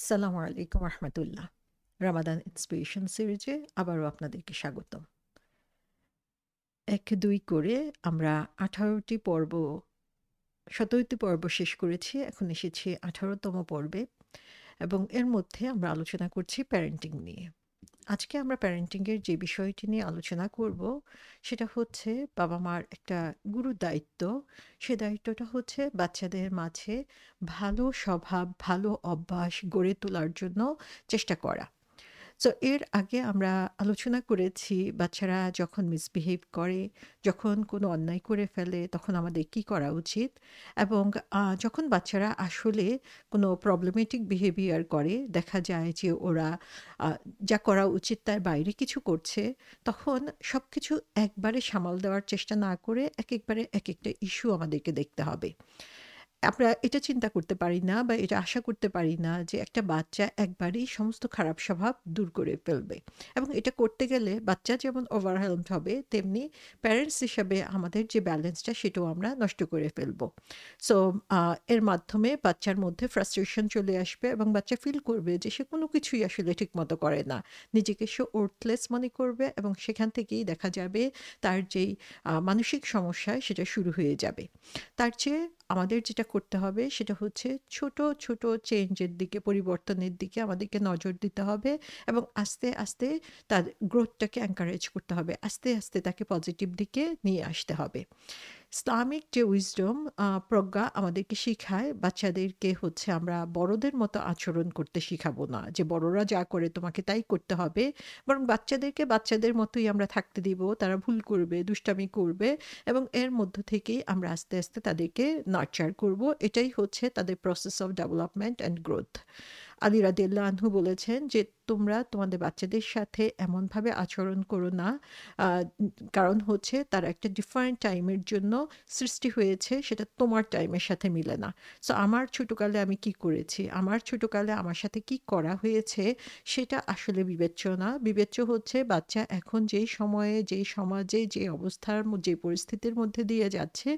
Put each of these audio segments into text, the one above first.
আসসালামু আলাইকুম রহমতুল্লাহ। রামাদান ইন্সপিরেশন সিরিজে আবারও আপনাদেরকে স্বাগতম। ১-২ করে আমরা ১৮টি পর্ব ১৭টি পর্ব শেষ করেছি। এখন এসেছি ১৮তম পর্বে এবং এর মধ্যে আমরা আলোচনা করছি প্যারেন্টিং নিয়ে। আজকে আমরা প্যারেন্টিং এর যে বিষয়টি নিয়ে আলোচনা করব সেটা হচ্ছে বাবা-মার একটা গুরু দায়িত্ব। সে দায়িত্বটা হচ্ছে বাচ্চাদের মাঝে ভালো স্বভাব, ভালো অভ্যাস গড়ে তোলার জন্য চেষ্টা করা। সো এর আগে আমরা আলোচনা করেছি বাচ্চারা যখন মিসবিহেভ করে, যখন কোনো অন্যায় করে ফেলে তখন আমাদের কি করা উচিত এবং যখন বাচ্চারা আসলে কোনো প্রবলেমেটিক বিহেভিয়ার করে, দেখা যায় যে ওরা আ যা করা উচিত তার বাইরে কিছু করছে, তখন সবকিছু একবারে সামাল দেওয়ার চেষ্টা না করে একেকবারে একেকটা ইস্যু আমাদেরকে দেখতে হবে। আমরা এটা চিন্তা করতে পারি না বা এটা আশা করতে পারি না যে একটা বাচ্চা একবারেই সমস্ত খারাপ স্বভাব দূর করে ফেলবে এবং এটা করতে গেলে বাচ্চা যেমন ওভারওয়েলমড হবে তেমনি প্যারেন্টস হিসাবে আমাদের যে ব্যালেন্সটা সেটাও আমরা নষ্ট করে ফেলবো। সো এর মাধ্যমে বাচ্চার মধ্যে ফ্রাস্ট্রেশন চলে আসবে এবং বাচ্চা ফিল করবে যে সে কোনো কিছুই আসলে ঠিকমতো করে না, নিজেকে সে ওর্থলেস মনে করবে এবং সেখান থেকেই দেখা যাবে তার যেই মানসিক সমস্যা সেটা শুরু হয়ে যাবে। তার চেয়ে আমাদের যেটা করতে হবে সেটা হচ্ছে ছোট, ছোট চেঞ্জের দিকে, পরিবর্তনের দিকে আমাদেরকে নজর দিতে হবে এবং আস্তে, আস্তে তার গ্রোথটাকে এনকারেজ করতে হবে। আস্তে, আস্তে তাকে পজিটিভ দিকে নিয়ে আসতে হবে। ইসলামিক যে উইজডম প্রজ্ঞা আমাদেরকে শিখায় বাচ্চাদেরকে হচ্ছে আমরা বড়দের মতো আচরণ করতে শিখাবো না। যে বড়রা যা করে তোমাকে তাই করতে হবে। বরং বাচ্চাদেরকে বাচ্চাদের মতোই আমরা থাকতে দিব। তারা ভুল করবে, দুষ্টামি করবে এবং এর মধ্য থেকেই আমরা আস্তে, আস্তে তাদেরকে নার্চার করব। এটাই হচ্ছে তাদের process of development and growth. Ali রাদিয়াল্লাহু আনহু বলেছেন যে, "তোমরা তোমাদের বাচ্চাদের সাথে এমনভাবে আচরণ করো না, আ কারণ হচ্ছে তারা একটা ডিফারেন্ট টাইমের জন্য সৃষ্টি হয়েছে, সেটা তোমার টাইমের সাথে মিলে না।" সো আমার ছোটকালে আমি কি করেছি, আমার ছোটকালে আমার সাথে কি করা হয়েছে, সেটা আসলে বিবেচ্য না। বিবেচ্য হচ্ছে বাচ্চা এখন যেই সময়ে, যেই সমাজে, যে অবস্থার যে পরিস্থিতির মধ্যে দিয়ে যাচ্ছে,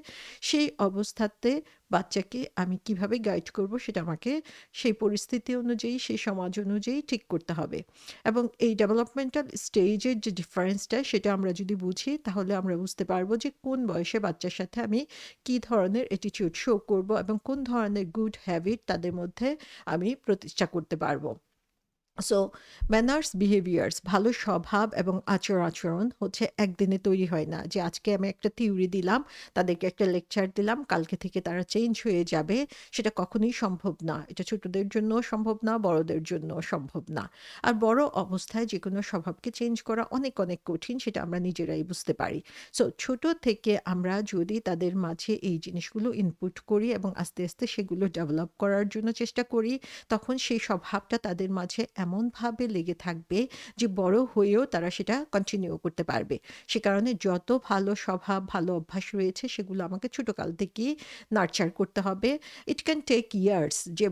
সেই অবস্থাতে বাচ্চাকে আমি কিভাবে গাইড করব সেটা আমাকে সেই পরিস্থিতি অনুযায়ী, সেই সমাজ অনুযায়ী ঠিক করতে হবে। এবং এই ডেভেলপমেন্টাল স্টেজের যে ডিফারেন্সটা সেটা আমরা যদি বুঝি তাহলে আমরা বুঝতে পারবো যে কোন বয়সে বাচ্চার সাথে আমি কি ধরনের অ্যাটিটিউড শো করব এবং কোন ধরনের গুড হ্যাবিট তাদের মধ্যে আমি প্রতিষ্ঠা করতে পারবো। সো ম্যানার্স বিহেভিয়ার্স ভালো স্বভাব এবং আচরণ হচ্ছে একদিনে তৈরি হয় না যে আজকে আমি একটা থিওরি দিলাম, তাদেরকে একটা লেকচার দিলাম, কালকে থেকে তারা চেঞ্জ হয়ে যাবে, সেটা কখনোই সম্ভব না। এটা ছোটদের জন্য সম্ভব না, বড়দের জন্য সম্ভব না। আর বড় অবস্থায় যে কোনো স্বভাবকে চেঞ্জ করা অনেক অনেক কঠিন, সেটা আমরা নিজেরাই বুঝতে পারি। সো ছোট থেকে আমরা যদি তাদের মাঝে এই জিনিসগুলো ইনপুট করি এবং আস্তে আস্তে সেগুলো ডেভেলপ করার জন্য চেষ্টা করি, তখন সেই স্বভাবটা তাদের মাঝে এমনভাবে লেগে থাকবে যে বড় হয়েও তারা সেটা কন্টিনিউ করতে পারবে। সে কারণে যত ভালো স্বভাব, ভালো অভ্যাস রয়েছে সেগুলো আমাকে ছোটকাল থেকেই নার্চার করতে হবে। ইট ক্যান টেক ইয়ার্স, যে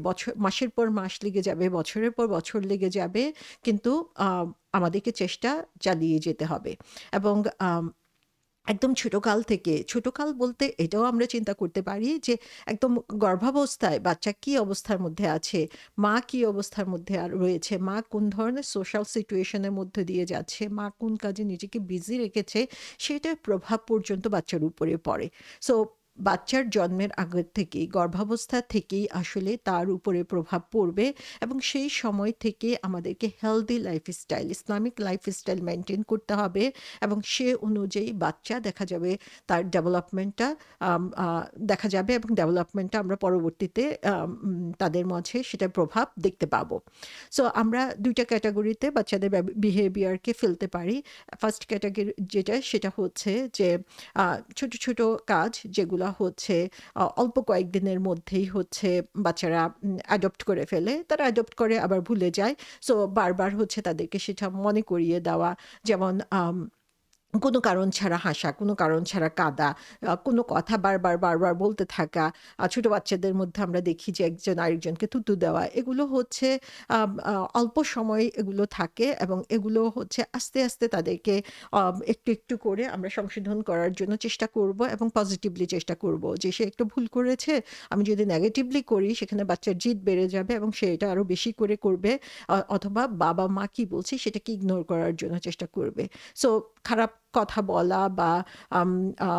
মাসের পর মাস লেগে যাবে, বছরের পর বছর লেগে যাবে। কিন্তু আ আমাদেরকে চেষ্টা চালিয়ে যেতে হবে এবং আম একদম ছোটকাল থেকে, ছোটকাল বলতে এটাও আমরা চিন্তা করতে পারি যে একদম গর্ভাবস্থায় বাচ্চা কি অবস্থার মধ্যে আছে, মা কি অবস্থার মধ্যে রয়েছে, মা কোন ধরনের সোশ্যাল সিচুয়েশন এর মধ্যে দিয়ে যাচ্ছে, মা কোন কাজে নিজেকে বিজি রেখেছে, সেটার প্রভাব পর্যন্ত বাচ্চার উপরে পড়ে। সো বাচ্চার জন্মের আগের থেকেই, গর্ভাবস্থা থেকেই আসলে তার উপরে প্রভাব পড়বে এবং সেই সময় থেকে আমাদেরকে healthy lifestyle, Islamic lifestyle maintain করতে হবে এবং সে অনুযায়ী বাচ্চা দেখা যাবে তার ডেভেলপমেন্টটা দেখা যাবে এবং ডেভেলপমেন্টটা আমরা পরবর্তীতে তাদের মাঝে সেটার প্রভাব দেখতে পাবো। সো আমরা ২ টা ক্যাটেগরিতে বাচ্চাদের বিহেভিয়ারকে ফেলতে পারি। ফার্স্ট ক্যাটেগরি যেটা সেটা হচ্ছে যে আ ছোট, ছোট কাজ যেগুলা হচ্ছে অল্প কয়েকদিনের মধ্যেই হচ্ছে বাচ্চারা অ্যাডপ্ট করে ফেলে। তারা অ্যাডপ্ট করে আবার ভুলে যায়। সো বারবার হচ্ছে তাদেরকে সেটা মনে করিয়ে দেওয়া। যেমন কোনো কারণ ছাড়া হাসা, কোনো কারণ ছাড়া কাঁদা, কোনো কথা বারবার বলতে থাকা। ছোট বাচ্চাদের মধ্যে আমরা দেখি যে একজন আরেকজনকে থুতু দেওয়া। এগুলো হচ্ছে আম আ অল্প সময় এগুলো থাকে এবং এগুলো হচ্ছে আস্তে তাদেরকে একটু করে আমরা সংশোধন করার জন্য চেষ্টা করব এবং পজিটিভলি চেষ্টা করব যে সে একটু ভুল করেছে। আমি যদি নেগেটিভলি করি সেখানে বাচ্চার জিদ বেড়ে যাবে এবং সে এটা আরো বেশি করে করবে। অথবা বাবা-মা কি বলছে সেটাকে ইগনোর করার জন্য চেষ্টা করবে। সো খারাপ কথা বলা বা আম আ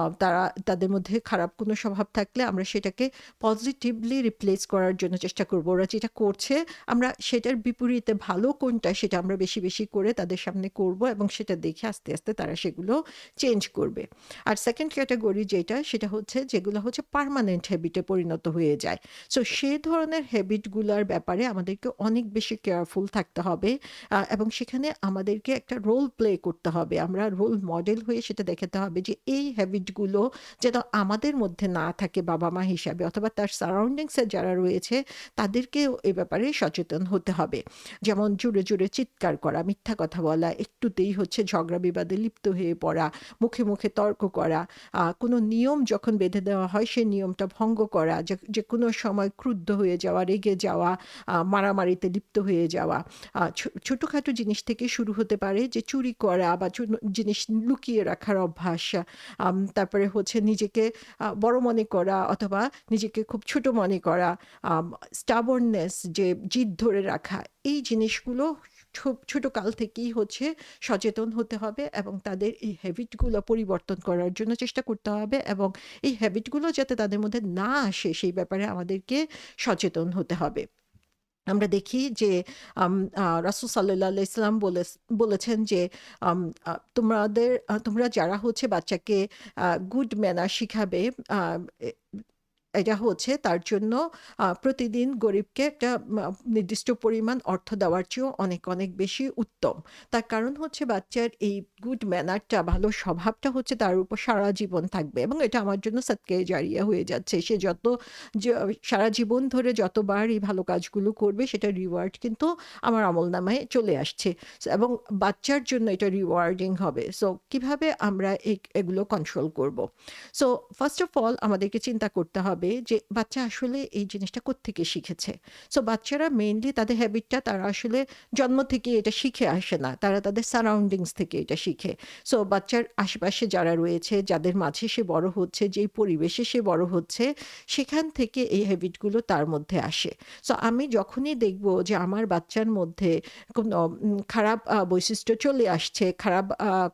তাদের মধ্যে খারাপ কোনো স্বভাব থাকলে আমরা সেটাকে পজিটিভলি রিপ্লেস করার জন্য চেষ্টা করব। ওরা যেটা করছে আমরা সেটার বিপরীতে ভালো কোনটা সেটা আমরা বেশি করে তাদের সামনে করব এবং সেটা দেখে আস্তে তারা সেগুলো চেঞ্জ করবে। আর 2nd ক্যাটেগরি যেটা সেটা হচ্ছে যেগুলো হচ্ছে পার্মানেন্ট হ্যাবিটে পরিণত হয়ে যায়। সো সে ধরনের হ্যাবিট গুলার ব্যাপারে আমাদেরকে অনেক বেশি কেয়ারফুল থাকতে হবে। এবং সেখানে আমাদেরকে একটা রোল প্লে করতে হবে। আমরা রোল মডেল হয়ে সেটা দেখাতে হবে যে এই হ্যাবিটগুলো যেন আমাদের মধ্যে না থাকে বাবা-মা হিসাবে অথবা তার সারাউন্ডিংস এ যারা রয়েছে তাদেরকেও এ ব্যাপারে সচেতন হতে হবে। যেমন জোরে চিৎকার করা, মিথ্যা কথা বলা, একটুতেই হচ্ছে ঝগড়া বিবাদে লিপ্ত হয়ে পড়া, মুখে তর্ক করা, কোনো নিয়ম যখন বেঁধে দেওয়া হয় সেই নিয়মটা ভঙ্গ করা, যেকোনো সময় ক্রুদ্ধ হয়ে যাওয়া, রেগে যাওয়া, মারামারিতে লিপ্ত হয়ে যাওয়া। ছোটখাটো জিনিস থেকে শুরু হতে পারে যে চুরি করা বা জিনিস লুকিয়ে রাখার অভ্যাস। তারপরে হচ্ছে নিজেকে বড় মনে করা অথবা নিজেকে খুব ছোট মনে করা, stubbornness যে জিদ ধরে রাখা। এই জিনিসগুলো ছোট কাল থেকেই হচ্ছে সচেতন হতে হবে এবং তাদের এই হ্যাবিটগুলো পরিবর্তন করার জন্য চেষ্টা করতে হবে এবং এই হ্যাবিটগুলো যাতে তাদের মধ্যে না আসে সেই ব্যাপারে আমাদেরকে সচেতন হতে হবে। আমরা দেখি যে রাসূল সাল্লাল্লাহু আলাইহি সাল্লাম বলেছেন যে আম আ তোমরা যারা হচ্ছে বাচ্চাকে গুড ম্যানার শিখাবে, আ এ এটা হচ্ছে তার জন্য প্রতিদিন গরিবকে একটা নির্দিষ্ট পরিমাণ অর্থ দেওয়ার চেয়েও অনেক বেশি উত্তম। তার কারণ হচ্ছে বাচ্চার এই গুড ম্যানারটা, ভালো স্বভাবটা হচ্ছে তার উপর সারা জীবন থাকবে এবং এটা আমার জন্য সাদকায়ে জারিয়া হয়ে যাচ্ছে। সে য সারা জীবন ধরে যতবার এই ভালো কাজগুলো করবে সেটার রিওয়ার্ড কিন্তু আমার আমলনামায় চলে আসছে। এবং বাচ্চার জন্য এটা রিওয়ার্ডিং হবে। সো কিভাবে আমরা এগুলো কন্ট্রোল করব? সো ফার্স্ট অফ অল আমাদেরকে চিন্তা করতে হবে যে বাচ্চা আসলে এই জিনিসটা কোত্থেকে শিখেছে। সো বাচ্চারা মেইনলি তাদের হ্যাবিটটা তারা আসলে জন্ম থেকে এটা শিখে আসে না, তারা তাদের সারাউন্ডিংস থেকে এটা শিখে। সো বাচ্চার আশেপাশে যারা রয়েছে, যাদের মাঝে সে বড় হচ্ছে, যেই পরিবেশে সে বড় হচ্ছে, সেখান থেকে এই হ্যাবিটগুলো তার মধ্যে আসে। সো আমি যখনই দেখব যে আমার বাচ্চার মধ্যে কোনো খারাপ বৈশিষ্ট্য চলে আসছে, খারাপ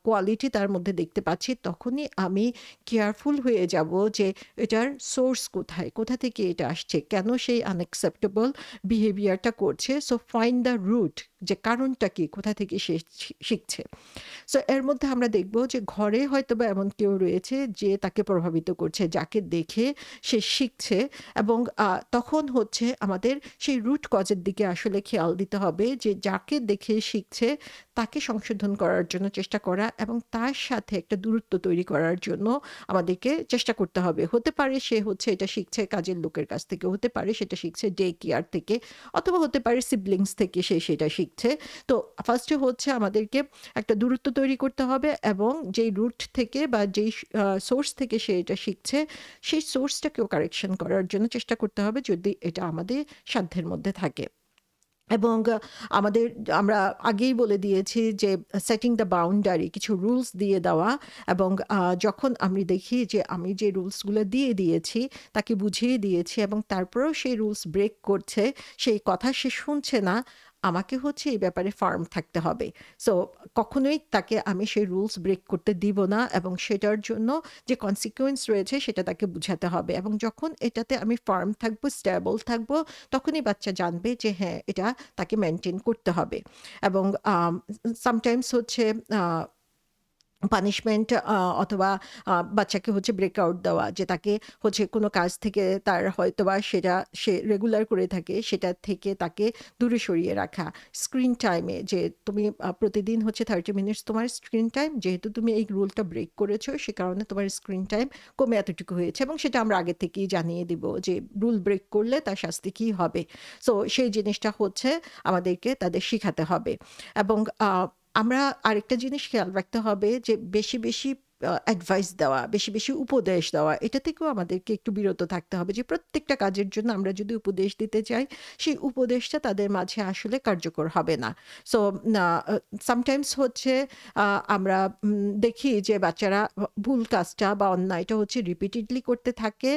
কোয়ালিটি তার মধ্যে দেখতে পাচ্ছি, তখনই আমি কেয়ারফুল হয়ে যাব যে এটার সোর্স কোথায়? কোথা থেকে এটা আসছে? কেন সেই আনএক্সেপ্টেবল বিহেভিয়ারটা করছে? সো ফাইন্ড দ্য রুট, যে কারণটা কি? কোথা থেকে সে শিখছে? সো এর মধ্যে আমরা দেখব যে ঘরে হয়তোবা এমন কেউ রয়েছে যে তাকে প্রভাবিত করছে, যাকে দেখে সে শিখছে এবং তখন হচ্ছে আমাদের সেই রুট কজের দিকে আসলে খেয়াল দিতে হবে যে যাকে দেখে শিখছে তাকে সংশোধন করার জন্য চেষ্টা করা এবং তার সাথে একটা দূরত্ব তৈরি করার জন্য আমাদেরকে চেষ্টা করতে হবে। হতে পারে সে হচ্ছে এটা শিখছে কাজের লোকের কাছ থেকে, হতে পারে সেটা শিখছে ডে কেয়ার থেকে অথবা হতে পারে সিবলিংস থেকে সে সেটা শিখছে। তো ফার্স্টে হচ্ছে আমাদেরকে একটা দূরত্ব তৈরি করতে হবে এবং যেই রুট থেকে বা যেই সোর্স থেকে সে এটা শিখছে, সেই সোর্সটাকেও কারেকশন করার জন্য চেষ্টা করতে হবে যদি এটা আমাদের সাধ্যের মধ্যে থাকে। এবং আমাদের আমরা আগেই বলে দিয়েছি যে সেটিং দ্য বাউন্ডারি, কিছু রুলস দিয়ে দেওয়া এবং যখন আমি দেখি যে আমি যে রুলসগুলো দিয়ে দিয়েছি, তাকে বুঝিয়ে দিয়েছি এবং তারপরেও সেই রুলস ব্রেক করছে, সেই কথা সে শুনছে না, আমাকে হচ্ছে এই ব্যাপারে ফার্ম থাকতে হবে। সো কখনোই তাকে আমি সেই রুলস ব্রেক করতে দিব না এবং সেটার জন্য যে কনসিকুয়েন্স রয়েছে সেটা তাকে বুঝাতে হবে এবং যখন এটাতে আমি ফার্ম থাকবো, স্টেবল থাকবো, তখনই বাচ্চা জানবে যে হ্যাঁ, এটা তাকে মেইনটেইন করতে হবে। এবং সামটাইমস হচ্ছে আ পানিশমেন্ট অথবা বাচ্চাকে হচ্ছে ব্রেকআউট দেওয়া, যে তাকে হচ্ছে কোনো কাজ থেকে তার হয়তোবা সেটা সে রেগুলার করে থাকে সেটা থেকে তাকে দূরে সরিয়ে রাখা। স্ক্রিন টাইমে যে তুমি প্রতিদিন হচ্ছে 30 মিনিটস তোমার স্ক্রিন টাইম, যেহেতু তুমি এই রুলটা ব্রেক করেছো সে কারণে তোমার স্ক্রিন টাইম কমে এতটুকু হয়েছে এবং সেটা আমরা আগে থেকেই জানিয়ে দিব যে রুল ব্রেক করলে তার শাস্তি কী হবে। সো সেই জিনিসটা হচ্ছে আমাদেরকে তাদের শিখাতে হবে এবং আমরা আরেকটা জিনিস খেয়াল রাখতে হবে যে বেশি, বেশি অ্যাডভাইস দেওয়া, বেশি, বেশি উপদেশ দেওয়া, এটা থেকেও আমাদেরকে একটু বিরত থাকতে হবে যে প্রত্যেকটা কাজের জন্য আমরা যদি উপদেশ দিতে চাই, সেই উপদেশটা তাদের মাঝে আসলে কার্যকর হবে না। সো না সামটাইমস হচ্ছে আমরা দেখি যে বাচ্চারা ভুল কাজটা বা অন্যায়টা হচ্ছে রিপিটেডলি করতে থাকে।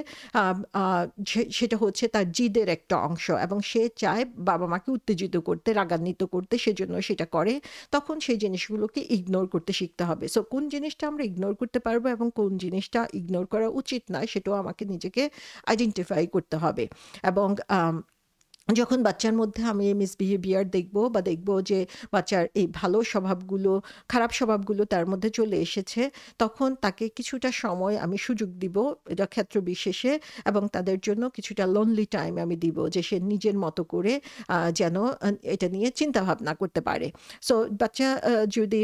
সেটা হচ্ছে তার জিদের একটা অংশ এবং সে চায় বাবা-মাকে উত্তেজিত করতে, রাগান্বিত করতে, সেজন্য সেটা করে। তখন সেই জিনিসগুলোকে ইগনোর করতে শিখতে হবে। সো কোন জিনিসটা আমরা ইগনোর করতে পারবো এবং কোন জিনিসটা ইগনোর করা উচিত নয়, সেটাও আমাকে নিজেকে আইডেন্টিফাই করতে হবে। এবং যখন বাচ্চার মধ্যে আমি মিসবিহেভিয়ার দেখব বা দেখব যে বাচ্চার এই ভালো স্বভাবগুলো, খারাপ স্বভাবগুলো তার মধ্যে চলে এসেছে, তখন তাকে কিছুটা সময় আমি সুযোগ দিব, এটা ক্ষেত্র বিশেষে, এবং তাদের জন্য কিছুটা লোনলি টাইম আমি দিব যে সে নিজের মতো করে যেন এটা নিয়ে চিন্তা ভাবনা করতে পারে। সো বাচ্চা যদি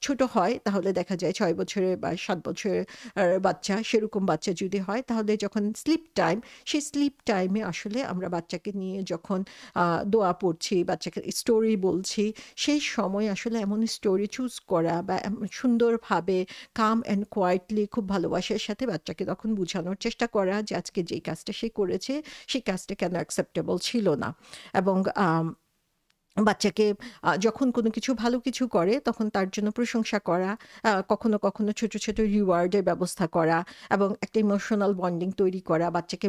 ছোট হয়, তাহলে দেখা যায় 6 বছরের বা 7 বছরের বাচ্চা, সেরকম বাচ্চা যদি হয়, তাহলে যখন স্লিপ টাইম, সেই স্লিপ টাইমে আসলে আমরা বাচ্চাকে নিয়ে যখন দোয়া পড়ছি, বাচ্চাকে স্টোরি বলছি, সেই সময় আসলে এমন স্টোরি চুজ করা বা সুন্দরভাবে কাম অ্যান্ড কোয়াইটলি খুব ভালোবাসার সাথে বাচ্চাকে তখন বোঝানোর চেষ্টা করা যে আজকে যেই কাজটা সে করেছে, সেই কাজটা কেন অ্যাকসেপ্টেবল ছিল না। এবং বাচ্চাকে যখন কোনো কিছু ভালো কিছু করে, তখন তার জন্য প্রশংসা করা, কখনো, কখনো ছোট, ছোট রিওয়ার্ডের ব্যবস্থা করা এবং একটা ইমোশনাল বন্ডিং তৈরি করা। বাচ্চাকে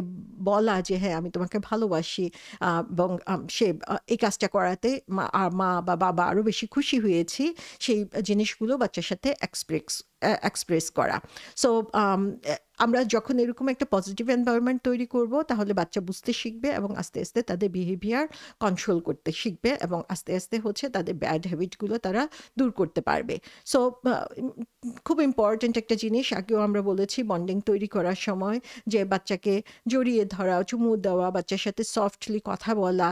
বলা যে, "হ্যাঁ, আমি তোমাকে ভালোবাসি।" এবং সে এই কাজটা করাতে মা বা বাবা আরো বেশি খুশি হয়েছি। সেই জিনিসগুলো বাচ্চার সাথে এক্সপ্রেস করা। সো আম এ আমরা যখন এরকম একটা পজিটিভ এনভায়রনমেন্ট তৈরি করব, তাহলে বাচ্চা বুঝতে শিখবে এবং আস্তে, আস্তে তাদের বিহেভিয়ার কন্ট্রোল করতে শিখবে এবং আস্তে, আস্তে হচ্ছে তাদের ব্যাড হ্যাবিটগুলো তারা দূর করতে পারবে। সো খুব ইম্পর্টেন্ট একটা জিনিস, আগেও আমরা বলেছি বন্ডিং তৈরি করার সময়, যে বাচ্চাকে জড়িয়ে ধরা, চুমু দেওয়া, বাচ্চার সাথে সফটলি কথা বলা,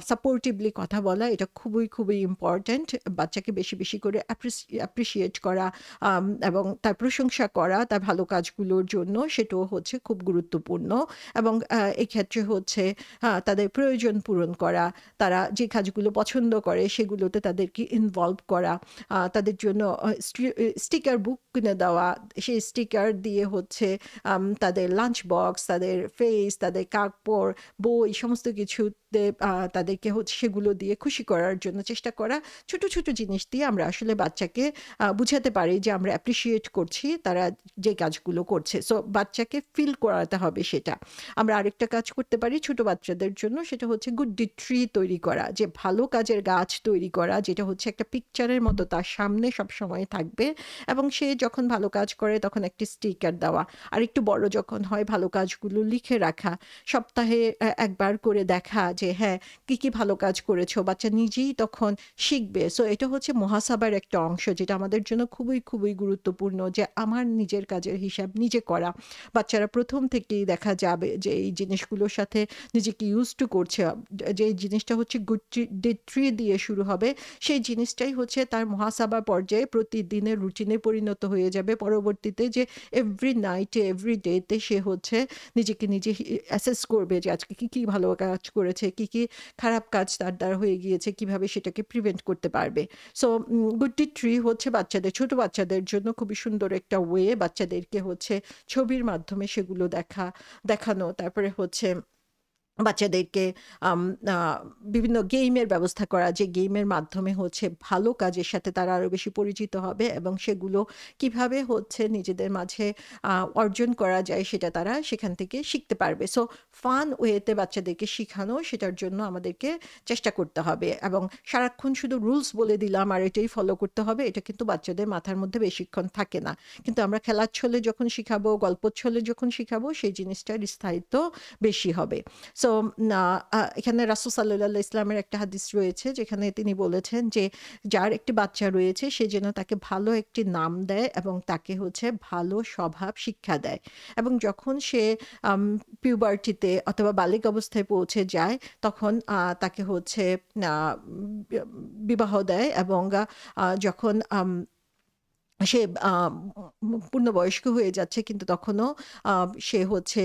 সাপোর্টিভলি কথা বলা, এটা খুবই, খুবই ইম্পর্টেন্ট। বাচ্চাকে বেশি, বেশি করে অ্যাপ্রিশিয়েট করা এবং তার প্রশংসা করা তার ভালো কাজগুলোর জন্য, সেটাও হচ্ছে খুব গুরুত্বপূর্ণ। এবং এক্ষেত্রে হচ্ছে তাদের প্রয়োজন পূরণ করা, তারা যে কাজগুলো পছন্দ করে সেগুলোতে তাদেরকে ইনভলভ করা, তাদের জন্য স্টিকার বুক কিনে দেওয়া, সেই স্টিকার দিয়ে হচ্ছে তাদের লাঞ্চ বক্স, তাদের ফেস, তাদের কাপড়, বই, সমস্ত কিছুতে তাদেরকে হচ্ছে সেগুলো দিয়ে খুশি করার জন্য চেষ্টা করা। ছোট, ছোট জিনিস দিয়ে আমরা আসলে বাচ্চাকে বুঝাতে পারি যে আমরা অ্যাপ্রিশিয়েট করছি তারা যে কাজগুলো করছে। সো বাচ্চাকে ফিল করাতে হবে সেটা। আমরা আরেকটা কাজ করতে পারি ছোট বাচ্চাদের জন্য, সেটা হচ্ছে গুড ডিড ট্রি তৈরি করা, যে ভালো কাজের গাছ তৈরি করা, যেটা হচ্ছে একটা পিকচারের মতো তার সামনে সবসময় থাকবে এবং সে যখন ভালো কাজ করে তখন একটি স্টিকার দেওয়া। আর একটু বড় যখন হয়, ভালো কাজগুলো লিখে রাখা, সপ্তাহে একবার করে দেখা যে হ্যাঁ, কি, কি ভালো কাজ করেছো। বাচ্চা নিজেই তখন শিখবে। সো এটা হচ্ছে মুহাসাবার একটা অংশ, যেটা আমাদের জন্য খুবই, খুবই গুরুত্বপূর্ণ, যে আমার নিজের কাজের হিসাব নিজে করা। বাচ্চারা প্রথম থেকেই দেখা যাবে যে এই জিনিসগুলোর সাথে নিজেকে ইউজড টু করছে। যে জিনিসটা হচ্ছে গুড ডিড ট্রি দিয়ে শুরু হবে, সেই জিনিসটাই হচ্ছে তার মুহাসাবা পর্যায়ে প্রতিদিনের রুটিনে পরিণত হয়ে যাবে পরবর্তীতে, যে এভরি নাইটে, এভরি ডেতে সে হচ্ছে নিজেকে নিজে অ্যাসেস করবে যে আজকে কি, কি ভালো কাজ করেছে, কি, কি খারাপ কাজ তার দ্বারা হয়ে গিয়েছে, কিভাবে সেটাকে প্রিভেন্ট করতে পারবে। সো গুড ডিড ট্রি হচ্ছে বাচ্চাদের, ছোট বাচ্চাদের জন্য খুবই সুন্দর একটা ওয়ে, বাচ্চাদেরকে হচ্ছে ছবির মাধ্যমে সেগুলো দেখানো। তারপরে হচ্ছে বাচ্চাদেরকে আম আ বিভিন্ন গেমের ব্যবস্থা করা, যে গেমের মাধ্যমে হচ্ছে ভালো কাজের সাথে তারা আরো বেশি পরিচিত হবে এবং সেগুলো কিভাবে হচ্ছে নিজেদের মাঝে অর্জন করা যায়, সেটা তারা সেখান থেকে শিখতে পারবে। সো ফান ওয়েতে বাচ্চাদেরকে শিখানো, সেটার জন্য আমাদেরকে চেষ্টা করতে হবে। এবং সারাক্ষণ শুধু রুলস বলে দিলাম আর এটাই ফলো করতে হবে, এটা কিন্তু বাচ্চাদের মাথার মধ্যে বেশিক্ষণ থাকে না। কিন্তু আমরা খেলার ছলে যখন শিখাবো, গল্পর ছলে যখন শিখাবো, সেই জিনিসটার স্থায়িত্ব বেশি হবে। সো এখানে রাসূল সাল্লাল্লাহু আলাইহি ইসলামের একটা হাদিস রয়েছে, যেখানে তিনি বলেছেন যে যার একটি বাচ্চা রয়েছে, সে যেন তাকে ভালো একটি নাম দেয় এবং তাকে হচ্ছে ভালো স্বভাব শিক্ষা দেয়। এবং যখন সে পিউবার্টিতে অথবা বালিক অবস্থায় পৌঁছে যায়, তখন তাকে হচ্ছে বিবাহ দেয় এবং যখন সে পূর্ণবয়স্ক হয়ে যাচ্ছে কিন্তু তখনও আ সে হচ্ছে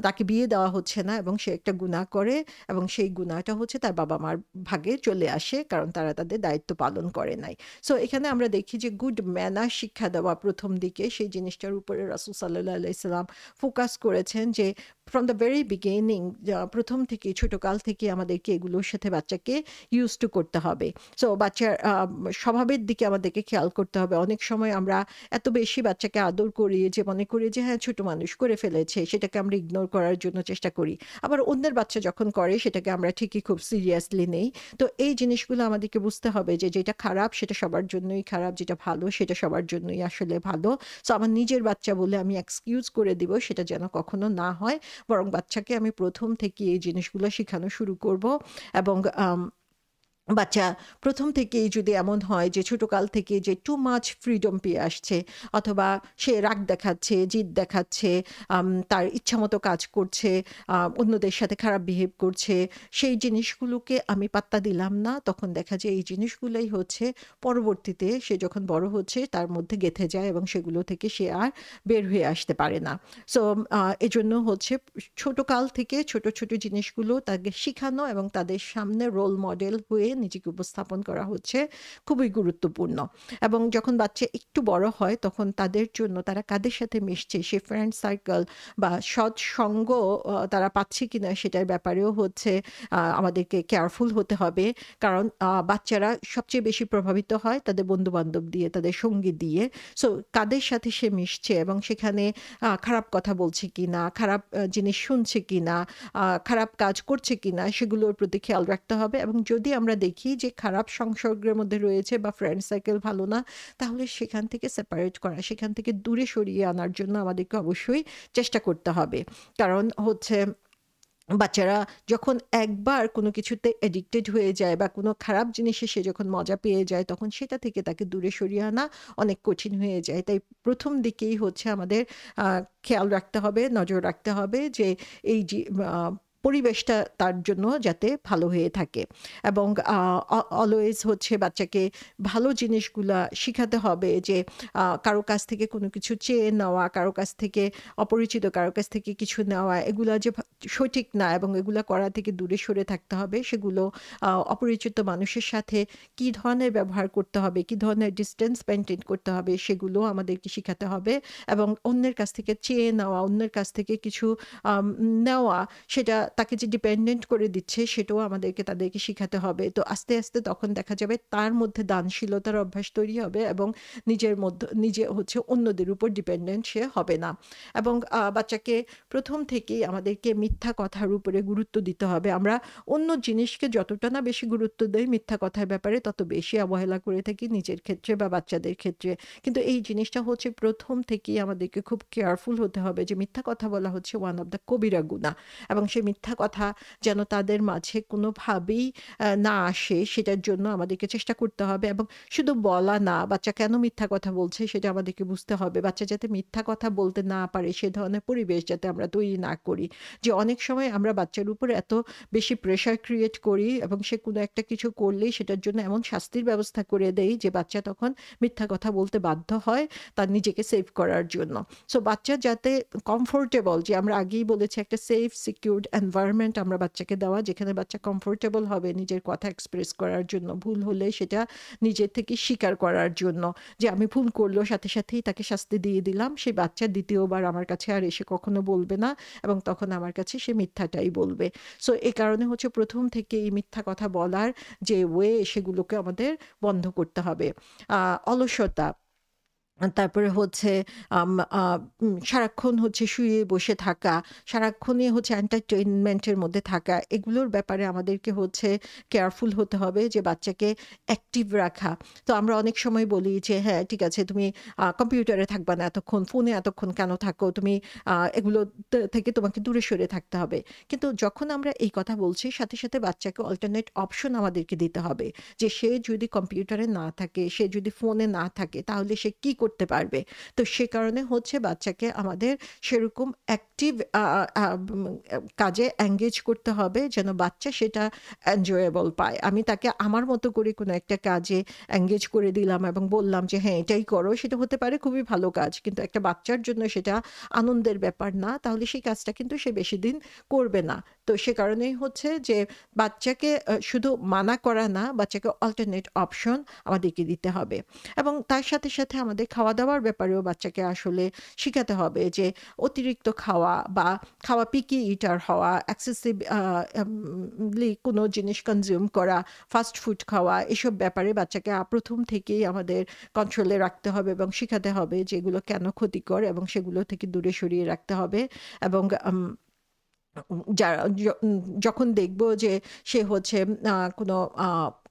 তাকে বিয়ে দেওয়া হচ্ছে না এবং সে একটা গুনাহ করে এবং সেই গুনাহটা হচ্ছে তার বাবা-মার ভাগে চলে আসে। কারণ তারা তাদের দায়িত্ব পালন করে নাই। সো এখানে আমরা দেখি যে গুড ম্যানার শিক্ষা দেওয়া ১ম দিকে সেই জিনিসটার উপরে রাসূল সাল্লাল্লাহু আলাইহি সাল্লাম ফোকাস করেছেন যে ফ্রম দ্য ভেরি বিগিনিং ১ম থেকেই ছোটকাল থেকে আমাদেরকে এগুলোর সাথে বাচ্চাকে ইউজড টু করতে হবে। সো বাচ্চার স্বভাবের দিকে আমাদেরকে খেয়াল করতে হবে। অনেক সময় আমরা এত বেশি বাচ্চাকে আদর করি যে মনে করি যে হ্যাঁ, ছোট মানুষ করে ফেলেছে। সেটাকে আমরা ইগনোর করার জন্য চেষ্টা করি। আবার অন্যের বাচ্চা যখন করে সেটাকে আমরা ঠিকই খুব সিরিয়াসলি নেই। তো এই জিনিসগুলো আমাদেরকে বুঝতে হবে যে যেটা খারাপ সেটা সবার জন্যই খারাপ, যেটা ভালো সেটা সবার জন্যই আসলে ভালো। সো আমার নিজের বাচ্চা বলে আমি এক্সকিউজ করে দিব সেটা যেন কখনো না হয়। বরং বাচ্চাকে আমি ১ম থেকেই এই জিনিসগুলো শিখানো শুরু করব এবং বাচ্চা ১ম থেকেই যদি এমন হয় যে ছোটকাল থেকে যে টু মাচ ফ্রিডম পেয়ে আসছে অথবা সে রাগ দেখাচ্ছে, জিদ দেখাচ্ছে, তার ইচ্ছামতো কাজ করছে, অন্যদের সাথে খারাপ বিহেভ করছে, সেই জিনিসগুলোকে আমি পাত্তা দিলাম না। তখন দেখা যায় এই জিনিসগুলাই হচ্ছে পরবর্তীতে সে যখন বড় হচ্ছে তার মধ্যে গেঁথে যায় এবং সেগুলো থেকে সে আর বের হয়ে আসতে পারে না। সো এজন্য হচ্ছে ছোটকাল থেকে ছোট, ছোট জিনিসগুলো তাকে শিখানো এবং তাদের সামনে রোল মডেল হয়ে নিজেকে উপস্থাপন করা হচ্ছে খুবই গুরুত্বপূর্ণ। এবং যখন বাচ্চা একটু বড় হয় তখন তাদের জন্য তারা কাদের সাথে মিশছে, সে ফ্রেন্ড সার্কেল বা সৎ সঙ্গ তারা পাচ্ছে কিনা সেটার ব্যাপারেও হচ্ছে আমাদেরকে কেয়ারফুল হতে হবে। কারণ বাচ্চারা সবচেয়ে বেশি প্রভাবিত হয় তাদের বন্ধু-বান্ধব দিয়ে, তাদের সঙ্গী দিয়ে। সো কাদের সাথে সে মিশছে এবং সেখানে খারাপ কথা বলছে কিনা, খারাপ জিনিস শুনছে কিনা, খারাপ কাজ করছে কিনা সেগুলোর প্রতি খেয়াল রাখতে হবে এবং যদি আমরা দেখি যে খারাপ সংসর্গের মধ্যে রয়েছে বা ফ্রেন্ড সার্কেল ভালো না, তাহলে সেখান থেকে সেপারেট করা, সেখান থেকে দূরে সরিয়ে আনার জন্য আমাদেরকে অবশ্যই চেষ্টা করতে হবে। কারণ হচ্ছে বাচ্চারা যখন একবার কোনো কিছুতে অ্যাডিক্টেড হয়ে যায় বা কোনো খারাপ জিনিসে সে যখন মজা পেয়ে যায় তখন সেটা থেকে তাকে দূরে সরিয়ে আনা অনেক কঠিন হয়ে যায়। তাই ১ম দিকেই হচ্ছে আমাদের আ খেয়াল রাখতে হবে, নজর রাখতে হবে যে এই যে আ পরিবেশটা তার জন্য যাতে ভালো হয়ে থাকে এবং অলওয়েজ হচ্ছে বাচ্চাকে ভালো জিনিসগুলা শিখাতে হবে যে কারো কাছ থেকে কোনো কিছু চেয়ে নেওয়া, কারো কাছ থেকে অপরিচিত কারো কাছ থেকে কিছু নেওয়া এগুলা যে সঠিক না এবং এগুলা করা থেকে দূরে সরে থাকতে হবে। সেগুলো অপরিচিত মানুষের সাথে কি ধরনের ব্যবহার করতে হবে, কি ধরনের ডিসট্যান্স মেইনটেইন করতে হবে সেগুলো আমাদেরকে শিখাতে হবে এবং অন্যের কাছ থেকে চেয়ে নেওয়া, অন্যের কাছ থেকে কিছু নেওয়া সেটা তাকে যে ডিপেন্ডেন্ট করে দিচ্ছে সেটাও আমাদেরকে তাদেরকে শিখাতে হবে। তো আস্তে, আস্তে তখন দেখা যাবে তার মধ্যে দানশীলতার অভ্যাস তৈরি হবে এবং নিজে হচ্ছে অন্যদের উপর ডিপেন্ডেন্ট সে হবে না। এবং বাচ্চাকে ১ম থেকেই আমাদেরকে মিথ্যা কথার উপরে গুরুত্ব দিতে হবে। আমরা অন্য জিনিসকে যতটা না বেশি গুরুত্ব দেই, মিথ্যা কথার ব্যাপারে তত বেশি অবহেলা করে থাকি নিজের ক্ষেত্রে বা বাচ্চাদের ক্ষেত্রে। কিন্তু এই জিনিসটা হচ্ছে ১ম থেকেই আমাদেরকে খুব কেয়ারফুল হতে হবে যে মিথ্যা কথা বলা হচ্ছে ওয়ান অফ দ্য কবিরা গুনাহ। এবং সেই মিথ্যা কথা যেন তাদের মাঝে কোনোভাবেই না আসে সেটার জন্য আমাদেরকে চেষ্টা করতে হবে এবং শুধু বলা না, বাচ্চা কেন মিথ্যা কথা বলছে সেটা আমাদেরকে বুঝতে হবে। বাচ্চা যাতে মিথ্যা কথা বলতে না পারে সে ধরনের পরিবেশ যাতে আমরা তৈরি না করি। যে অনেক সময় আমরা বাচ্চার উপর এত বেশি প্রেশার ক্রিয়েট করি এবং সে কোনো একটা কিছু করলেই সেটার জন্য এমন শাস্তির ব্যবস্থা করে দেই যে বাচ্চা তখন মিথ্যা কথা বলতে বাধ্য হয় তার নিজেকে সেভ করার জন্য। সো বাচ্চা যাতে কমফোর্টেবল, যে আমরা আগেই বলেছি একটা সেফ সিকিউরড এনভায়রনমেন্ট আমরা বাচ্চাকে দেওয়া যেখানে বাচ্চা কমফোর্টেবল হবে নিজের কথা এক্সপ্রেস করার জন্য, ভুল হলে সেটা নিজের থেকে স্বীকার করার জন্য। যে আমি ভুল করলো সাথে সাথেই তাকে শাস্তি দিয়ে দিলাম। সেই বাচ্চা ২য় বার আমার কাছে আর এসে কখনো বলবে না এবং তখন আমার কাছে সে মিথ্যাটাই বলবে। সো এ কারণে হচ্ছে ১ম থেকে এই মিথ্যা কথা বলার যে সেগুলোকে আমাদের বন্ধ করতে হবে। আ অলসতা, তারপরে হচ্ছে আম আ সারাক্ষণ হচ্ছে শুয়ে বসে থাকা, সারাক্ষণই হচ্ছে entertainment এর মধ্যে থাকা, এগুলোর ব্যাপারে আমাদেরকে হচ্ছে কেয়ারফুল হতে হবে যে বাচ্চাকে অ্যাক্টিভ রাখা। তো আমরা অনেক সময় বলি যে, "হ্যাঁ, ঠিক আছে তুমি কম্পিউটারে থাকবা না এতক্ষণ, ফোনে এতক্ষণ কেন থাকো? তুমি এগুলো থেকে তোমাকে দূরে সরে থাকতে হবে।" কিন্তু যখন আমরা এই কথা বলছি সাথে, সাথে বাচ্চাকে অল্টারনেট অপশন আমাদেরকে দিতে হবে। যে সে যদি কম্পিউটারে না থাকে, সে যদি ফোনে না থাকে তাহলে সে কি করতে করতে পারবে। তো সে কারণে হচ্ছে বাচ্চাকে আমাদের সেরকম অ্যাক্টিভ কাজে এনগেজ করতে হবে যেন বাচ্চা সেটা এনজয়েবল পায়। আমি তাকে আমার মতো করে কোনো একটা কাজে এনগেজ করে দিলাম এবং বললাম যে হ্যাঁ এটাই করো, সেটা হতে পারে খুবই ভালো কাজ, কিন্তু একটা বাচ্চার জন্য সেটা আনন্দের ব্যাপার না, তাহলে সেই কাজটা কিন্তু সে বেশি দিন করবে না। তো সে কারণেই হচ্ছে যে বাচ্চাকে শুধু মানা করা না, বাচ্চাকে অল্টারনেট অপশন আমাদেরকে দিতে হবে। এবং তার সাথে সাথে আমাদের খাওয়া দাওয়ার ব্যাপারেও বাচ্চাকে আসলে শিখাতে হবে যে অতিরিক্ত খাওয়া বা খাওয়া পিকি ইটার হওয়া, এক্সেসিভ কোনো জিনিস কনজিউম করা, ফাস্ট ফুড খাওয়া, এসব ব্যাপারে বাচ্চাকে প্রথম থেকেই আমাদের কন্ট্রোলে রাখতে হবে এবং শিখাতে হবে যে এগুলো কেন ক্ষতিকর এবং সেগুলো থেকে দূরে সরিয়ে রাখতে হবে। এবং যারা যখন দেখব যে সে হচ্ছে কোনো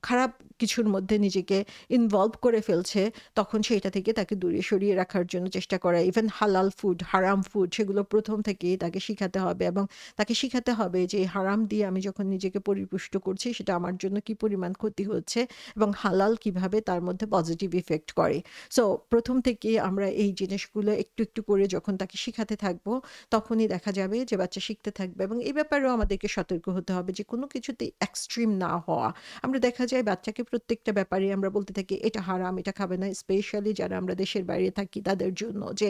খারাপ কিছুর মধ্যে নিজেকে ইনভলভ করে ফেলছে, তখন সেইটা থেকে তাকে দূরে সরিয়ে রাখার জন্য চেষ্টা করা। ইভেন হালাল ফুড, হারাম ফুড, সেগুলো প্রথম থেকেই তাকে শিখাতে হবে এবং তাকে শিখাতে হবে যে হারাম দিয়ে আমি যখন নিজেকে পরিপুষ্ট করছি সেটা আমার জন্য কি পরিমাণ ক্ষতি হচ্ছে এবং হালাল কিভাবে তার মধ্যে পজিটিভ ইফেক্ট করে। সো প্রথম থেকেই আমরা এই জিনিসগুলো একটু একটু করে যখন তাকে শিখাতে থাকবো, তখনই দেখা যাবে যে বাচ্চা শিখতে থাকবে। এবং এই ব্যাপারেও আমাদেরকে সতর্ক হতে হবে যে কোনো কিছুতেই এক্সট্রিম না হওয়া। আমরা দেখা যায় বাচ্চাকে প্রত্যেকটা ব্যাপারে আমরা বলতে থাকি এটা হারাম, এটা খাবে না, স্পেশালি যারা আমরা দেশের বাইরে থাকি তাদের জন্য, যে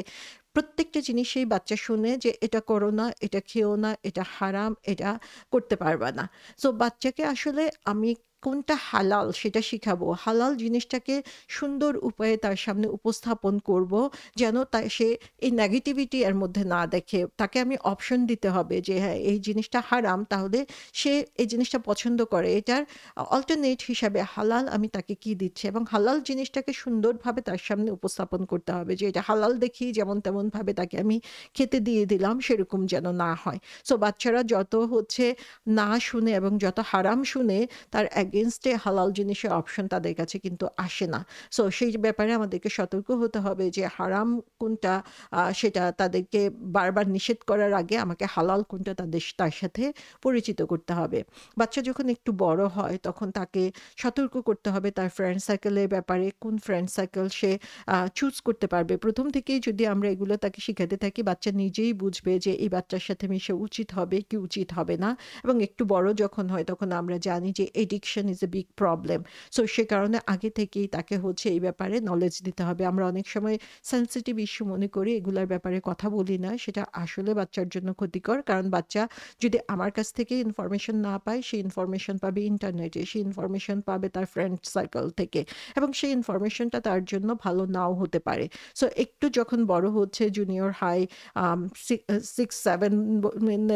প্রত্যেকটা জিনিসেই বাচ্চা শুনে যে এটা করো না, এটা খেও না, এটা হারাম, এটা করতে পারবা না। সো বাচ্চাকে আসলে আমি কোনটা হালাল সেটা শিখাবো, হালাল জিনিসটাকে সুন্দর উপায়ে তার সামনে উপস্থাপন করব, যেন সে এই নেগেটিভিটি এর মধ্যে না দেখে। তাকে আমি অপশন দিতে হবে যে হ্যাঁ এই জিনিসটা হারাম, তাহলে সে এই জিনিসটা পছন্দ করে, এটার অল্টারনেট হিসাবে হালাল আমি তাকে কি দিচ্ছি, এবং হালাল জিনিসটাকে সুন্দরভাবে তার সামনে উপস্থাপন করতে হবে যে এটা হালাল দেখি যেমন তেমন ভাবে তাকে আমি খেতে দিয়ে দিলাম, সেরকম যেন না হয়। সো বাচ্চারা যত হচ্ছে না শুনে এবং যত হারাম শুনে, তার এগেনস্টে হালাল জিনিসের অপশন তাদের কাছে কিন্তু আসে না। সো সেই ব্যাপারে আমাদেরকে সতর্ক হতে হবে যে হারাম কোনটা, সেটা তাদেরকে বারবার নিষেধ করার আগে আমাকে হালাল কোনটা তার সাথে পরিচিত করতে হবে। বাচ্চা যখন একটু বড় হয় তখন তাকে সতর্ক করতে হবে তার ফ্রেন্ড সার্কেলের ব্যাপারে, কোন ফ্রেন্ড সার্কেল সে চুজ করতে পারবে। প্রথম থেকেই যদি আমরা এগুলো তাকে শিখাতে থাকি, বাচ্চা নিজেই বুঝবে যে এই বাচ্চার সাথে মিশে উচিত হবে কি উচিত হবে না। এবং একটু বড় যখন হয় তখন আমরা জানি যে addiction is a big problem. So সে কারণে আগে থেকেই তাকে হচ্ছে এই ব্যাপারে নলেজ দিতে হবে। আমরা অনেক সময় সেনসিটিভ ইস্যু মনে করি, এগুলোর ব্যাপারে কথা বলি না, সেটা আসলে বাচ্চার জন্য ক্ষতিকর। কারণ বাচ্চা যদি আমার কাছ থেকে ইনফরমেশন না পায়, সে ইনফরমেশন পাবে ইন্টারনেটে, সে ইনফরমেশন পাবে তার ফ্রেন্ড সার্কেল থেকে, এবং সেই ইনফরমেশনটা তার জন্য ভালো নাও হতে পারে। সো একটু যখন বড় হচ্ছে, জুনিয়র হাই, 6-7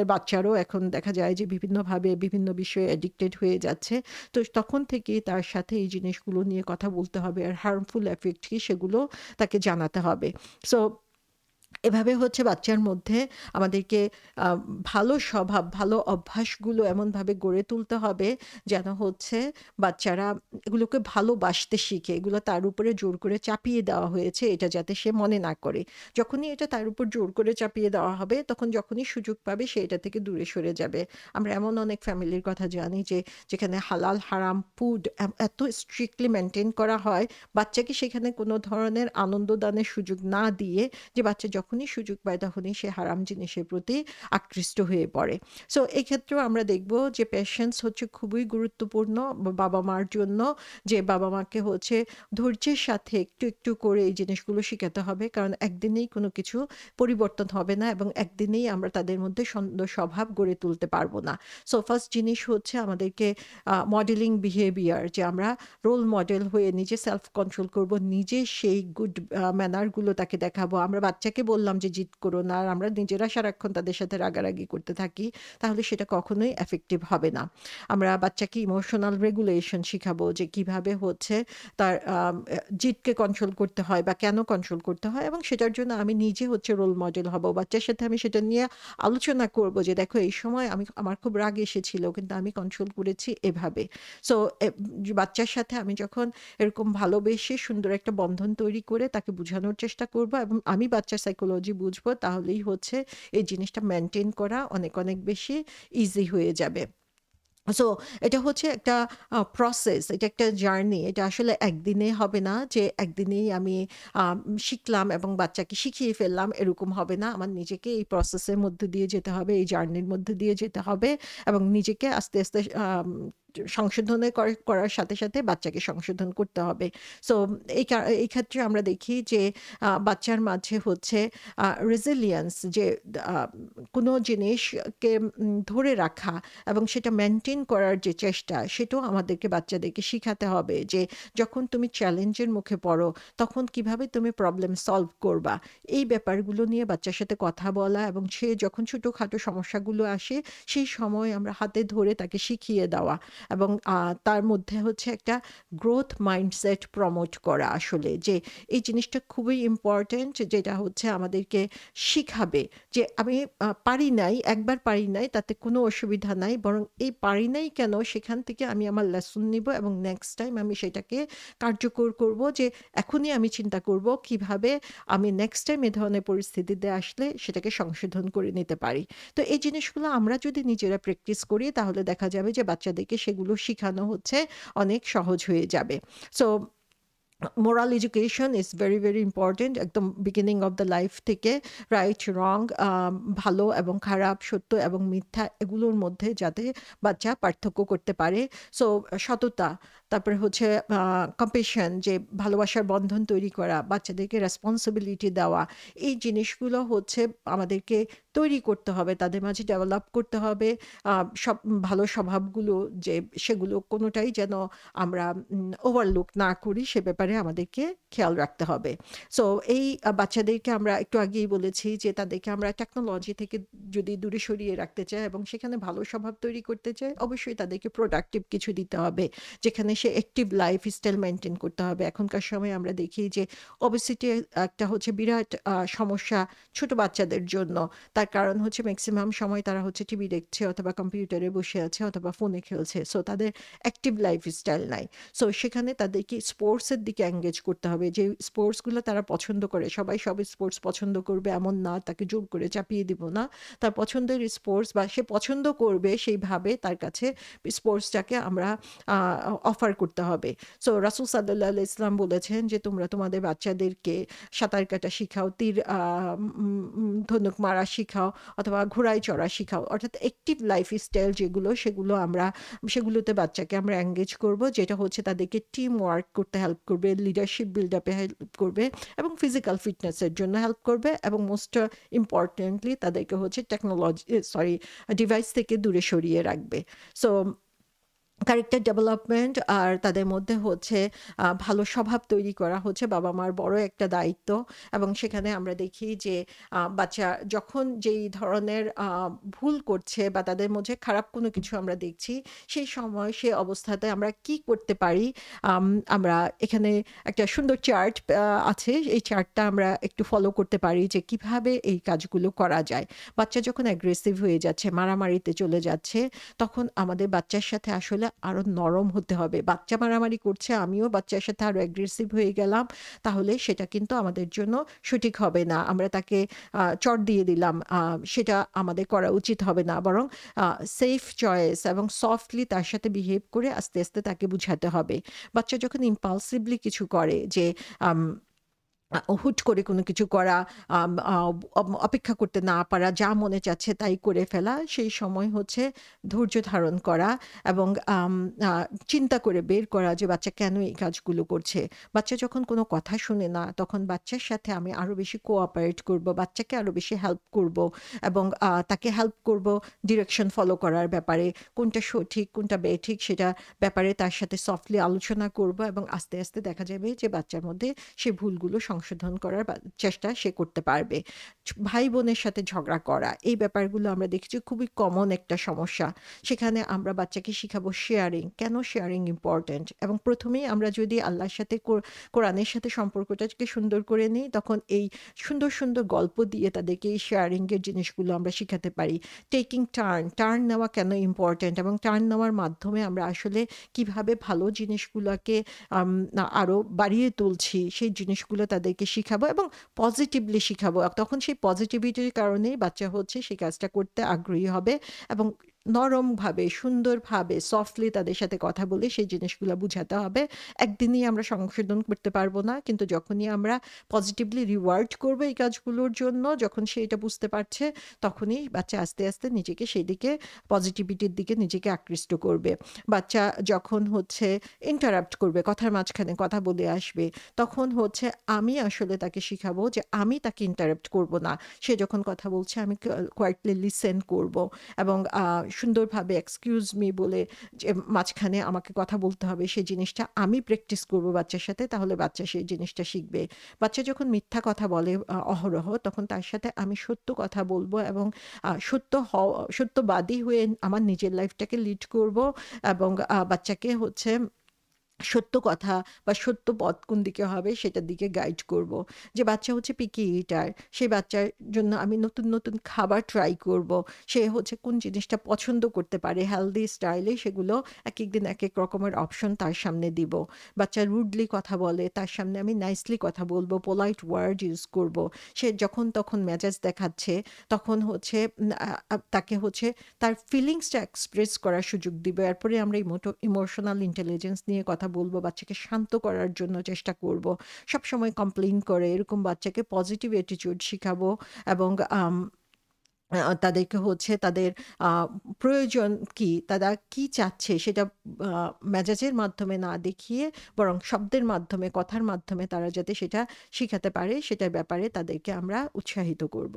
এর বাচ্চারও এখন দেখা যায় যে বিভিন্নভাবে বিভিন্ন বিষয়ে অ্যাডিক্টেড হয়ে যাচ্ছে। তো তখন থেকেই তার সাথে এই জিনিসগুলো নিয়ে কথা বলতে হবে, আর হার্মফুল এফেক্ট কি সেগুলো তাকে জানাতে হবে। সো এভাবে হচ্ছে বাচ্চার মধ্যে আমাদেরকে আ ভালো স্বভাব, ভালো অভ্যাসগুলো এমনভাবে গড়ে তুলতে হবে যেন হচ্ছে বাচ্চারা এগুলোকে ভালোবাসতে শিখে। এগুলো তার উপরে জোর করে চাপিয়ে দেওয়া হয়েছে, এটা যাতে সে মনে না করে। যখনই এটা তার উপর জোর করে চাপিয়ে দেওয়া হবে, তখন যখনই সুযোগ পাবে সে এটা থেকে দূরে সরে যাবে। আমরা এমন অনেক ফ্যামিলির কথা জানি যে যেখানে হালাল হারাম ফুড এত স্ট্রিক্টলি মেইনটেইন করা হয়, বাচ্চাকে সেখানে কোনো ধরনের আনন্দদানের সুযোগ না দিয়ে, যে বাচ্চা যখনই সুযোগ পায় তখনই সে হারাম জিনিসের প্রতি আকৃষ্ট হয়ে পড়ে। সো এক্ষেত্রেও আমরা দেখব যে পেশেন্স হচ্ছে খুবই গুরুত্বপূর্ণ বাবা মার জন্য, যে বাবা মাকে হচ্ছে ধৈর্যের সাথে একটু একটু করে এই জিনিসগুলো শিখাতে হবে, কারণ একদিনেই কোনো কিছু পরিবর্তন হবে না এবং একদিনেই আমরা তাদের মধ্যে সুন্দর স্বভাব গড়ে তুলতে পারবো না। সো ফার্স্ট জিনিস হচ্ছে আমাদেরকে মডেলিং বিহেভিয়ার, যে আমরা রোল মডেল হয়ে নিজে সেলফ কন্ট্রোল করব, নিজে সেই গুড ম্যানারগুলো তাকে দেখাবো। আমরা বাচ্চাকে বললাম যে জিদ করো না, আর আমরা নিজেরা সারাক্ষণ তাদের সাথে রাগারাগি করতে থাকি, তাহলে সেটা কখনোই এফেক্টিভ হবে না। আমরা বাচ্চাকে ইমোশনাল রেগুলেশন শিখাবো, যে কিভাবে হচ্ছে তার জিদকে কন্ট্রোল করতে হয় বা কেন কন্ট্রোল করতে হয়, এবং সেটার জন্য আমি নিজে হচ্ছে রোল মডেল হব। বাচ্চার সাথে আমি সেটা নিয়ে আলোচনা করব যে দেখো এই সময় আমার খুব রাগ এসেছিল, কিন্তু আমি কন্ট্রোল করেছি এভাবে। সো বাচ্চার সাথে আমি যখন এরকম ভালোবেসে সুন্দর একটা বন্ধন তৈরি করে তাকে বোঝানোর চেষ্টা করব এবং আমি বাচ্চার সাইকোলজি বুঝবো, তাহলেই হচ্ছে এই জিনিসটা মেনটেন করা অনেক অনেক বেশি ইজি হয়ে যাবে। সো এটা হচ্ছে একটা প্রসেস, এটা একটা জার্নি। এটা আসলে একদিনে হবে না যে একদিনেই আমি শিখলাম এবং বাচ্চাকে শিখিয়ে ফেললাম, এরকম হবে না। আমার নিজেকে এই প্রসেসের মধ্যে দিয়ে যেতে হবে, এই জার্নির মধ্যে দিয়ে যেতে হবে এবং নিজেকে আস্তে, আস্তে সংশোধনের করার সাথে, সাথে বাচ্চাকে সংশোধন করতে হবে। সো এই ক্ষেত্রে আমরা দেখি যে বাচ্চার মাঝে হচ্ছে রেজিলিয়েন্স, যে আ কোনো জিনিসকে ধরে রাখা এবং সেটা মেইনটেইন করার যে চেষ্টা, সেটাও আমাদেরকে বাচ্চাদেরকে শিখাতে হবে যে যখন তুমি চ্যালেঞ্জের মুখে পড়ো, তখন কিভাবে তুমি প্রবলেম সলভ করবা। এই ব্যাপারগুলো নিয়ে বাচ্চার সাথে কথা বলা এবং সে যখন ছোটখাটো সমস্যাগুলো আসে, সেই সময় আমরা হাতে ধরে তাকে শিখিয়ে দেওয়া এবং তার মধ্যে হচ্ছে একটা গ্রোথ মাইন্ডসেট প্রমোট করা আসলে। যে এই জিনিসটা খুবই ইম্পোর্টেন্ট, যেটা হচ্ছে আমাদেরকে শিখাবে যে আমি পারি নাই, একবার পারি নাই তাতে কোনো অসুবিধা নাই। বরং এই পারি নাই কেন, সেখান থেকে আমি আমার লেসন নিব এবং নেক্সট টাইম আমি সেটাকে কার্যকর করব। যে এখনই আমি চিন্তা করব কিভাবে আমি নেক্সট টাইম এ ধরনের পরিস্থিতিতে আসলে সেটাকে সংশোধন করে নিতে পারি। তো এই জিনিসগুলো আমরা যদি নিজেরা প্র্যাকটিস করি, তাহলে দেখা যাবে যে বাচ্চাদেরকে সেগুলো শিখানো হচ্ছে অনেক সহজ হয়ে যাবে। So moral education is very, very important. একদম বিগিনিং অফ দ্য লাইফ থেকে রাইট, রং, ভালো এবং খারাপ, সত্য এবং মিথ্যা, এগুলোর মধ্যে যাতে বাচ্চা পার্থক্য করতে পারে। সো সততা, তারপরে হচ্ছে কম্প্যাশন, যে ভালোবাসার বন্ধন তৈরি করা, বাচ্চাদেরকে রেসপন্সিবিলিটি দেওয়া, এই জিনিসগুলো হচ্ছে আমাদেরকে তৈরি করতে হবে, তাদের মাঝে ডেভেলপ করতে হবে। সব ভালো স্বভাবগুলো, যে সেগুলো কোনোটাই যেন আমরা ওভারলুক না করি, সে ব্যাপারে আমাদেরকে খেয়াল রাখতে হবে। সো এই বাচ্চাদেরকে আমরা একটু আগেই বলেছি যে তাদেরকে আমরা টেকনোলজি থেকে যদি দূরে সরিয়ে রাখতে চাই এবং সেখানে ভালো স্বভাব তৈরি করতে চাই, অবশ্যই তাদেরকে প্রোডাক্টিভ কিছু দিতে হবে, যেখানে সে অ্যাক্টিভ লাইফ স্টাইল মেনটেন করতে হবে। এখনকার সময় আমরা দেখি যে ওবেসিটি একটা হচ্ছে বিরাট সমস্যা ছোট বাচ্চাদের জন্য। তার কারণ হচ্ছে ম্যাক্সিমাম সময় তারা হচ্ছে টিভি দেখছে অথবা কম্পিউটারে বসে আছে অথবা ফোনে খেলছে। সো তাদের অ্যাক্টিভ লাইফ স্টাইল নাই। সো সেখানে তাদেরকে স্পোর্টসের দিকে এঙ্গেজ করতে হবে, যে স্পোর্টসগুলো তারা পছন্দ করে। সবাই সব স্পোর্টস পছন্দ করবে এমন না, তাকে জোর করে চাপিয়ে দিব না। তার পছন্দের স্পোর্টস বা সে পছন্দ করবে সেইভাবে তার কাছে স্পোর্টসটাকে আমরা অফার করতে হবে। সো রাসূল সাল্লাল্লাহু আলাইহি ইসলাম বলেছেন যে তোমরা তোমাদের বাচ্চাদেরকে সাঁতার কাটা শিখাও, তীর ধনুক মারা শিখাও অথবা ঘোড়ায় চড়া শিখাও। অর্থাৎ অ্যাক্টিভ লাইফ স্টাইল যেগুলো, সেগুলোতে বাচ্চাকে আমরা এঙ্গেজ করব, যেটা হচ্ছে তাদেরকে টিম ওয়ার্ক করতে হেল্প করবে, লিডারশিপ বিল্ড আপে হেল্প করবে এবং ফিজিক্যাল ফিটনেসের জন্য হেল্প করবে এবং মোস্ট ইম্পর্টেন্টলি তাদেরকে হচ্ছে ডিভাইস থেকে দূরে সরিয়ে রাখবে। সো ক্যারেক্টার ডেভেলপমেন্ট আর তাদের মধ্যে হচ্ছে ভালো স্বভাব তৈরি করা হচ্ছে বাবা-মার বড় একটা দায়িত্ব। এবং সেখানে আমরা দেখি যে বাচ্চা যখন যেই ধরনের ভুল করছে বা তাদের মধ্যে খারাপ কোনো কিছু আমরা দেখছি, সেই সময় সে অবস্থাতে আমরা কি করতে পারি? আমরা এখানে একটা সুন্দর চার্ট আছে। এই চার্টটা আমরা একটু ফলো করতে পারি যে কিভাবে এই কাজগুলো করা যায়। বাচ্চা যখন অ্যাগ্রেসিভ হয়ে যাচ্ছে, মারামারিতে চলে যাচ্ছে, তখন আমাদের বাচ্চার সাথে আসলে আরো নরম হতে হবে। বাচ্চা মারামারি করছে, আমিও বাচ্চার সাথে আরো অ্যাগ্রেসিভ হয়ে গেলাম, তাহলে সেটা কিন্তু আমাদের জন্য সঠিক হবে না। আমরা তাকে চড় দিয়ে দিলাম, সেটা আমাদের করা উচিত হবে না। বরং সেফ চয়েস এবং সফটলি তার সাথে বিহেভ করে আস্তে, আস্তে তাকে বুঝাতে হবে। বাচ্চা যখন ইম্পালসিভলি কিছু করে, যে আম হুট করে কোনো কিছু করা, আম আ অপেক্ষা করতে না পারা, যা মনে চাচ্ছে তাই করে ফেলা, সেই সময় হচ্ছে ধৈর্য ধারণ করা এবং আম আ চিন্তা করে বের করা যে বাচ্চা কেন এই কাজগুলো করছে। বাচ্চা যখন কোনো কথা শোনে না, তখন বাচ্চার সাথে আমি আরো বেশি কোঅপারেট করব, বাচ্চাকে আরো বেশি হেল্প করব এবং তাকে হেল্প করব ডিরেকশন ফলো করার ব্যাপারে। কোনটা সঠিক, কোনটা বেঠিক, সেটা ব্যাপারে তার সাথে সফটলি আলোচনা করব এবং আস্তে, আস্তে দেখা যাবে যে বাচ্চার মধ্যে সে ভুলগুলো সংশোধন করার চেষ্টা সে করতে পারবে। ভাই-বোনের সাথে ঝগড়া করা, এই ব্যাপারগুলো আমরা দেখেছি খুবই কমন একটা সমস্যা। সেখানে আমরা বাচ্চাকে শিখাবো শেয়ারিং। কেন শেয়ারিং ইম্পোর্টেন্ট? এবং ১ম এই আমরা যদি আল্লাহর সাথে কোরআনের সাথে সম্পর্কটাকে সুন্দর করে নিই, তখন এই সুন্দর, সুন্দর গল্প দিয়ে তাদেরকে এই শেয়ারিং এর জিনিসগুলো আমরা শিখাতে পারি। টেকিং টার্ন নেওয়া কেন ইম্পোর্টেন্ট এবং টার্ন নেওয়ার মাধ্যমে আমরা আসলে কিভাবে ভালো জিনিসগুলাকে আরো বাড়িয়ে তুলছি, সেই জিনিসগুলো তাদেরকে শিখাবো এবং পজিটিভলি শিখাবো। তখন সেই পজিটিভিটির কারণেই বাচ্চা হচ্ছে সেই কাজটা করতে আগ্রহী হবে এবং নরমভাবে, সুন্দরভাবে, সফটলি তাদের সাথে কথা বলে সেই জিনিসগুলা বুঝাতে হবে। একদিনেই আমরা সংশোধন করতে পারব না। কিন্তু যখনই আমরা পজিটিভলি রিওয়ার্ড করব এই কাজগুলোর জন্য, যখন সে এটা বুঝতে পারছে, তখনই বাচ্চা আস্তে, আস্তে নিজেকে সেদিকে পজিটিভিটির দিকে নিজেকে আকৃষ্ট করবে। বাচ্চা যখন হচ্ছে ইন্টারাপ্ট করবে, কথার মাঝখানে কথা বলে আসবে, তখন হচ্ছে আমি আসলে তাকে শিখাবো যে আমি তাকে ইন্টারাপ্ট করব না। সে যখন কথা বলছে আমি কোয়াইটলি লিসেন করব এবং সুন্দরভাবে এক্সকিউজ মি বলে যে মাঝখানে আমাকে কথা বলতে হবে সেই জিনিসটা আমি প্র্যাকটিস করব বাচ্চার সাথে, তাহলে বাচ্চা সেই জিনিসটা শিখবে। বাচ্চা যখন মিথ্যা কথা বলে অহরহ, তখন তার সাথে আমি সত্য কথা বলবো এবং সত্যবাদী হয়ে আমার নিজের লাইফটাকে লিড করব এবং বাচ্চাকে হচ্ছে সত্য কথা বা সত্য পথ কোন দিকে হবে সেটার দিকে গাইড করব। যে বাচ্চা হচ্ছে পিকি ইটার, সেই বাচ্চার জন্য আমি নতুন, নতুন খাবার ট্রাই করব। সে হচ্ছে কোন জিনিসটা পছন্দ করতে পারে হেলদি স্টাইলে, সেগুলো একেক দিন একেক রকমের অপশন তার সামনে দিব। বাচ্চা রুডলি কথা বলে, তার সামনে আমি নাইসলি কথা বলব, পোলাইট ওয়ার্ড ইউজ করব। সে যখন তখন মেজাজ দেখাচ্ছে, তখন হচ্ছে তাকে হচ্ছে তার ফিলিংসটা এক্সপ্রেস করার সুযোগ দিব। এরপরে আমরা ইমোশনাল ইন্টেলিজেন্স নিয়ে কথা বলবো, বাচ্চাকে শান্ত করার জন্য চেষ্টা করব। সবসময় কমপ্লেইন করে এরকম বাচ্চাকে পজিটিভ অ্যাটিটিউড শিখাবো এবং তাদেরকে হচ্ছে তাদের আ প্রয়োজন কি, তারা কি চাচ্ছে সেটা মেজাজের মাধ্যমে না দেখিয়ে বরং শব্দের মাধ্যমে, কথার মাধ্যমে তারা যাতে সেটা শিখাতে পারে সেটার ব্যাপারে তাদেরকে আমরা উৎসাহিত করব।